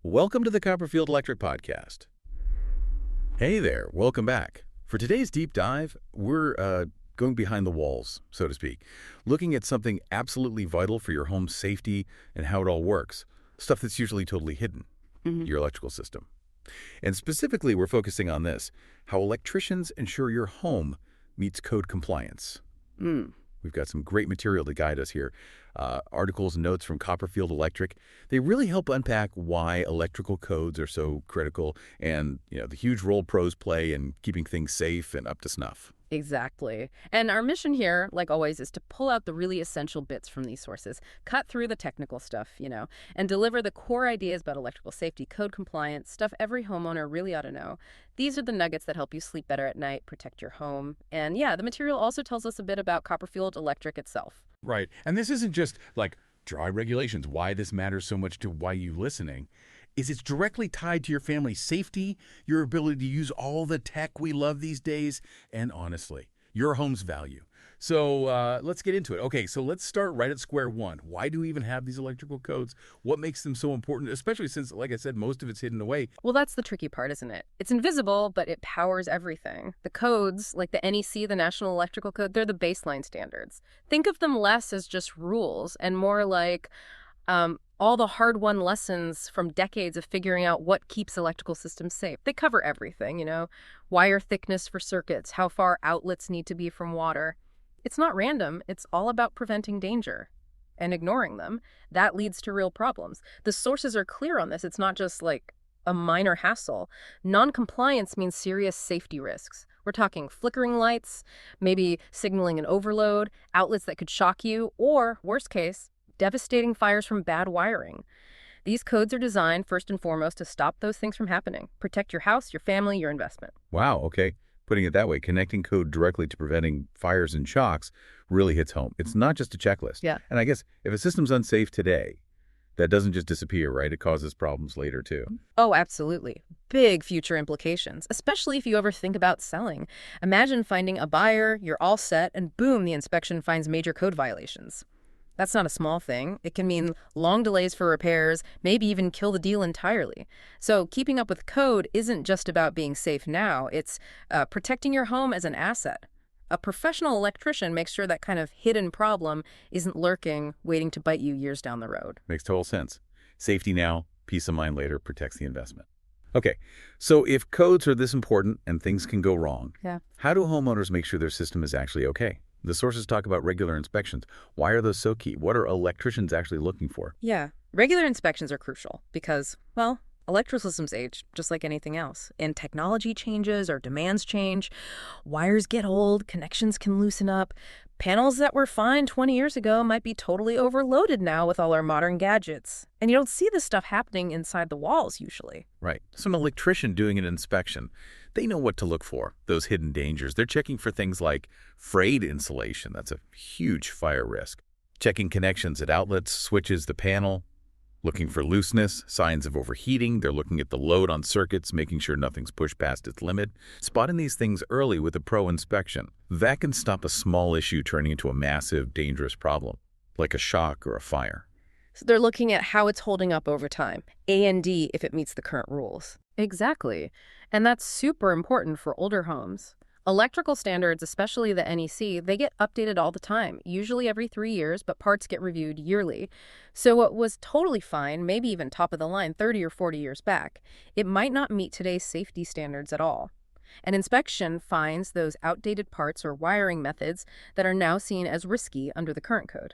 Welcome to the Copperfield Electric Podcast. Hey there, welcome back. For today's deep dive, we're going behind the walls, so to speak, looking at something absolutely vital for your home's safety and how it all works, stuff that's usually totally hidden, your electrical system. And specifically, we're focusing on this, how electricians ensure your home meets code compliance. We've got some great material to guide us here. Articles and notes from Copperfield Electric. They really help unpack why electrical codes are so critical and, the huge role pros play in keeping things safe and up to snuff. Exactly. And our mission here, like always, is to pull out the really essential bits from these sources, cut through the technical stuff, and deliver the core ideas about electrical safety, code compliance, stuff every homeowner really ought to know. These are the nuggets that help you sleep better at night, protect your home. And yeah, the material also tells us a bit about Copperfield Electric itself. Right. And this isn't just like dry regulations, why this matters so much to why you listening. It's directly tied to your family's safety, your ability to use all the tech we love these days, and honestly, your home's value. So let's get into it. Okay, so let's start right at square one. Why do we even have these electrical codes? What makes them so important, especially since, like I said, most of it's hidden away? Well, that's the tricky part, isn't it? It's invisible, but it powers everything. The codes, like the NEC, the National Electrical Code, they're the baseline standards. Think of them less as just rules and more like all the hard-won lessons from decades of figuring out what keeps electrical systems safe. They cover everything, wire thickness for circuits, how far outlets need to be from water. It's not random. It's all about preventing danger and ignoring them. That leads to real problems. The sources are clear on this. It's not just like a minor hassle. Non-compliance means serious safety risks. We're talking flickering lights, maybe signaling an overload, outlets that could shock you, or, worst case, devastating fires from bad wiring. These codes are designed, first and foremost, to stop those things from happening. Protect your house, your family, your investment. Wow, okay. Putting it that way, connecting code directly to preventing fires and shocks really hits home. It's not just a checklist. Yeah. And I guess if a system's unsafe today, that doesn't just disappear, right? It causes problems later, too. Oh, absolutely. Big future implications, especially if you ever think about selling. Imagine finding a buyer, you're all set, and boom, the inspection finds major code violations. That's not a small thing. It can mean long delays for repairs, maybe even kill the deal entirely. So keeping up with code isn't just about being safe now. It's protecting your home as an asset. A professional electrician makes sure that kind of hidden problem isn't lurking, waiting to bite you years down the road. Makes total sense. Safety now, peace of mind later, protects the investment. Okay, so if codes are this important and things can go wrong, how do homeowners make sure their system is actually okay? The sources talk about regular inspections. Why are those so key? What are electricians actually looking for? Yeah, regular inspections are crucial because, well, electrical systems age just like anything else. And technology changes or demands change. Wires get old, connections can loosen up. Panels that were fine 20 years ago might be totally overloaded now with all our modern gadgets. And you don't see this stuff happening inside the walls usually. Right. So an electrician doing an inspection, they know what to look for, those hidden dangers. They're checking for things like frayed insulation. That's a huge fire risk. Checking connections at outlets, switches, the panel. Looking for looseness, signs of overheating. They're looking at the load on circuits, making sure nothing's pushed past its limit. Spotting these things early with a pro inspection. That can stop a small issue turning into a massive, dangerous problem, like a shock or a fire. So they're looking at how it's holding up over time, A&D if it meets the current rules. Exactly. And that's super important for older homes. Electrical standards, especially the NEC, they get updated all the time, usually every 3 years, but parts get reviewed yearly. So what was totally fine, maybe even top of the line 30 or 40 years back, it might not meet today's safety standards at all. An inspection finds those outdated parts or wiring methods that are now seen as risky under the current code.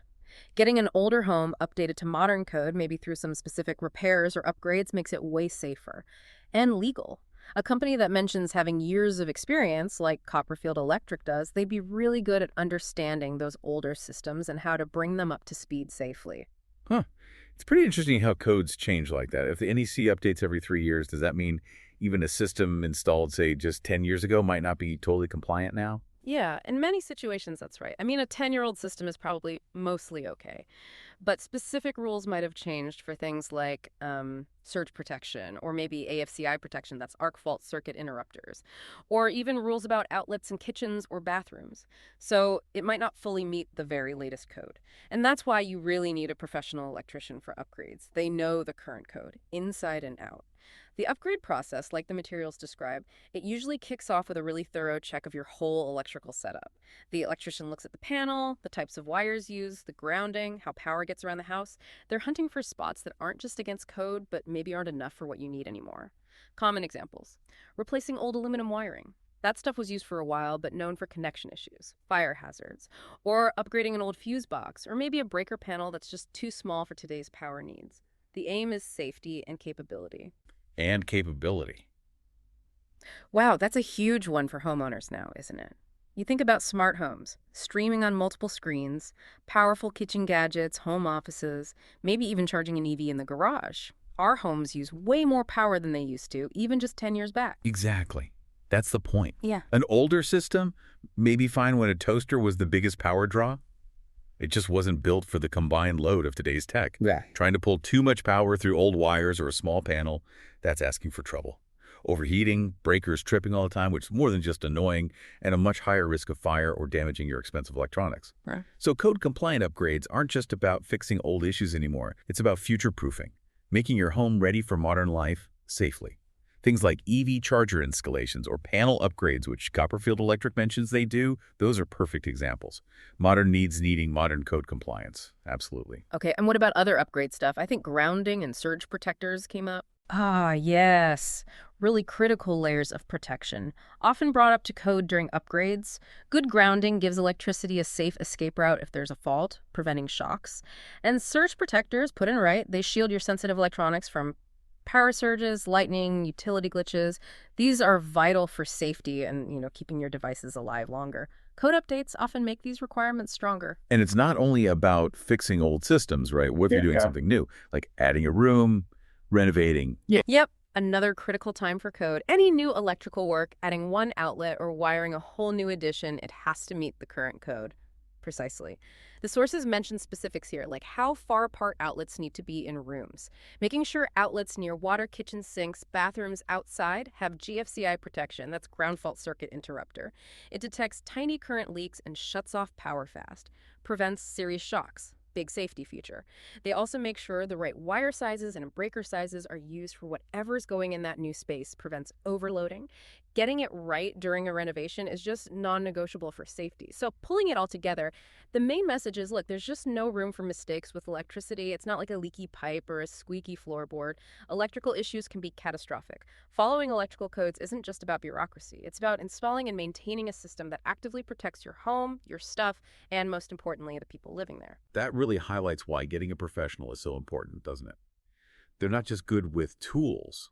Getting an older home updated to modern code, maybe through some specific repairs or upgrades, makes it way safer and legal. A company that mentions having years of experience, like Copperfield Electric does, they'd be really good at understanding those older systems and how to bring them up to speed safely. Huh. It's pretty interesting how codes change like that. If the NEC updates every 3 years, does that mean even a system installed, say, just 10 years ago might not be totally compliant now? Yeah, in many situations, that's right. I mean, a 10-year-old system is probably mostly okay. But specific rules might have changed for things like surge protection or maybe AFCI protection, that's arc fault circuit interrupters, or even rules about outlets in kitchens or bathrooms. So it might not fully meet the very latest code. And that's why you really need a professional electrician for upgrades. They know the current code, inside and out. The upgrade process, like the materials describe, it usually kicks off with a really thorough check of your whole electrical setup. The electrician looks at the panel, the types of wires used, the grounding, how power gets around the house. They're hunting for spots that aren't just against code, but maybe aren't enough for what you need anymore. Common examples: replacing old aluminum wiring. That stuff was used for a while, but known for connection issues, fire hazards, or upgrading an old fuse box, or maybe a breaker panel that's just too small for today's power needs. The aim is safety and capability. And capability. Wow, that's a huge one for homeowners now, isn't it? You think about smart homes, streaming on multiple screens, powerful kitchen gadgets, home offices, maybe even charging an EV in the garage. Our homes use way more power than they used to, even just 10 years back. Exactly. That's the point. Yeah. An older system may be fine when a toaster was the biggest power draw. It just wasn't built for the combined load of today's tech. Yeah. Trying to pull too much power through old wires or a small panel, that's asking for trouble. Overheating, breakers tripping all the time, which is more than just annoying, and a much higher risk of fire or damaging your expensive electronics. Right. So code-compliant upgrades aren't just about fixing old issues anymore. It's about future-proofing, making your home ready for modern life safely. Things like EV charger installations or panel upgrades, which Copperfield Electric mentions they do, those are perfect examples. Modern needs needing modern code compliance. Absolutely. Okay, and what about other upgrade stuff? I think grounding and surge protectors came up. Ah, yes. Really critical layers of protection, often brought up to code during upgrades. Good grounding gives electricity a safe escape route if there's a fault, preventing shocks. And surge protectors, put in right, they shield your sensitive electronics from power surges, lightning, utility glitches. These are vital for safety and, keeping your devices alive longer. Code updates often make these requirements stronger. And it's not only about fixing old systems, right? What if you're doing something new, like adding a room, renovating? Yep. Another critical time for code. Any new electrical work, adding one outlet or wiring a whole new addition, it has to meet the current code. Precisely. The sources mention specifics here, like how far apart outlets need to be in rooms. Making sure outlets near water, kitchen sinks, bathrooms outside have GFCI protection, that's ground fault circuit interrupter. It detects tiny current leaks and shuts off power fast. Prevents serious shocks. Big safety feature. They also make sure the right wire sizes and breaker sizes are used for whatever's going in that new space, prevents overloading. Getting it right during a renovation is just non-negotiable for safety. So pulling it all together, the main message is, look, there's just no room for mistakes with electricity. It's not like a leaky pipe or a squeaky floorboard. Electrical issues can be catastrophic. Following electrical codes isn't just about bureaucracy. It's about installing and maintaining a system that actively protects your home, your stuff, and most importantly, the people living there. That really highlights why getting a professional is so important, doesn't it? They're not just good with tools.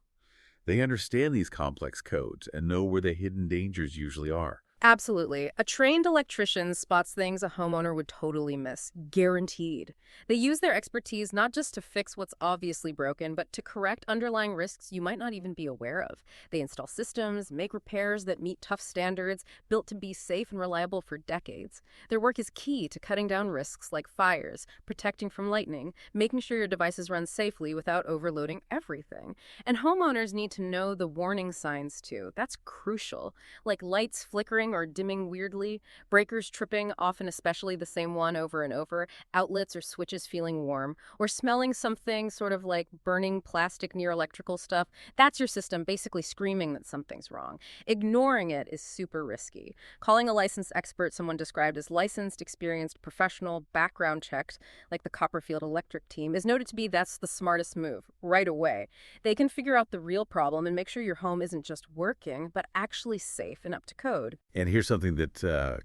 They understand these complex codes and know where the hidden dangers usually are. Absolutely. A trained electrician spots things a homeowner would totally miss. Guaranteed. They use their expertise not just to fix what's obviously broken, but to correct underlying risks you might not even be aware of. They install systems, make repairs that meet tough standards, built to be safe and reliable for decades. Their work is key to cutting down risks like fires, protecting from lightning, making sure your devices run safely without overloading everything. And homeowners need to know the warning signs too. That's crucial. Like lights flickering or dimming weirdly, breakers tripping, often especially the same one over and over, outlets or switches feeling warm, or smelling something sort of like burning plastic near electrical stuff. That's your system basically screaming that something's wrong. Ignoring it is super risky. Calling a licensed expert, someone described as licensed, experienced, professional, background checked, like the Copperfield Electric team, is noted to be that's the smartest move, right away. They can figure out the real problem and make sure your home isn't just working, but actually safe and up to code. And here's something that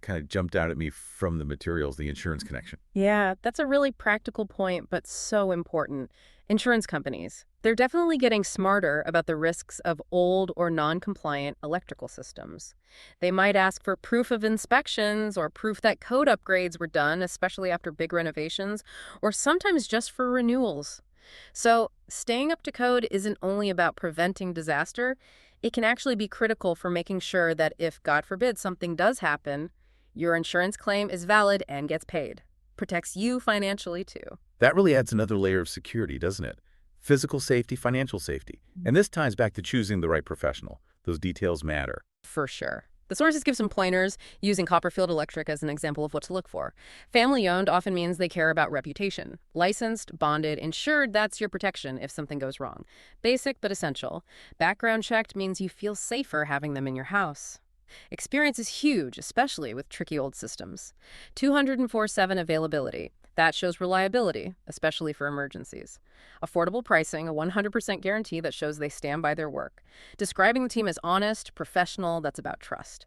kind of jumped out at me from the materials, the insurance connection. Yeah, that's a really practical point, but so important. Insurance companies, they're definitely getting smarter about the risks of old or non-compliant electrical systems. They might ask for proof of inspections or proof that code upgrades were done, especially after big renovations, or sometimes just for renewals. So staying up to code isn't only about preventing disaster. It can actually be critical for making sure that if, God forbid, something does happen, your insurance claim is valid and gets paid. Protects you financially, too. That really adds another layer of security, doesn't it? Physical safety, financial safety. And this ties back to choosing the right professional. Those details matter. For sure. The sources give some pointers, using Copperfield Electric as an example of what to look for. Family-owned often means they care about reputation. Licensed, bonded, insured, that's your protection if something goes wrong. Basic but essential. Background checked means you feel safer having them in your house. Experience is huge, especially with tricky old systems. 204/7 availability. That shows reliability, especially for emergencies. Affordable pricing, a 100% guarantee that shows they stand by their work. Describing the team as honest, professional, that's about trust.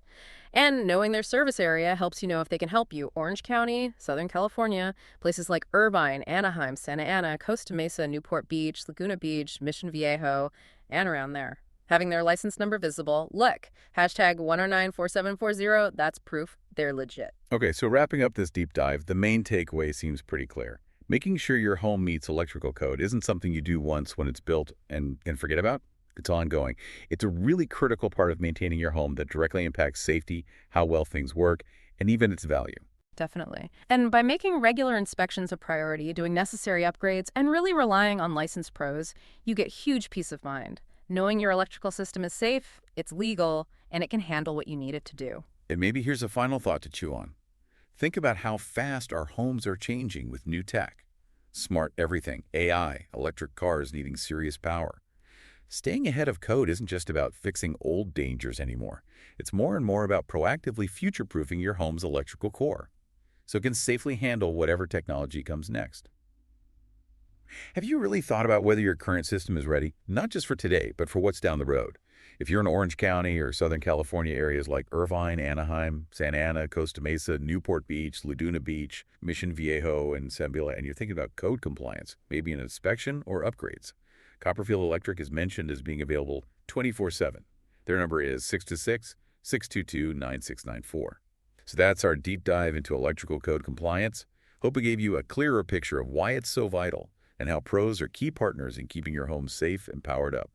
And knowing their service area helps you know if they can help you. Orange County, Southern California, places like Irvine, Anaheim, Santa Ana, Costa Mesa, Newport Beach, Laguna Beach, Mission Viejo, and around there. Having their license number visible, look, hashtag 1094740, that's proof they're legit. Okay, so wrapping up this deep dive, the main takeaway seems pretty clear. Making sure your home meets electrical code isn't something you do once when it's built and forget about. It's ongoing. It's a really critical part of maintaining your home that directly impacts safety, how well things work, and even its value. Definitely. And by making regular inspections a priority, doing necessary upgrades, and really relying on licensed pros, you get huge peace of mind. Knowing your electrical system is safe, it's legal, and it can handle what you need it to do. And maybe here's a final thought to chew on. Think about how fast our homes are changing with new tech. Smart everything, AI, electric cars needing serious power. Staying ahead of code isn't just about fixing old dangers anymore. It's more and more about proactively future-proofing your home's electrical core, so it can safely handle whatever technology comes next. Have you really thought about whether your current system is ready, not just for today, but for what's down the road? If you're in Orange County or Southern California areas like Irvine, Anaheim, Santa Ana, Costa Mesa, Newport Beach, Laguna Beach, Mission Viejo, and Sambilla, and you're thinking about code compliance, maybe an inspection or upgrades, Copperfield Electric is mentioned as being available 24/7. Their number is 626-622-9694. So that's our deep dive into electrical code compliance. Hope it gave you a clearer picture of why it's so vital and how pros are key partners in keeping your home safe and powered up.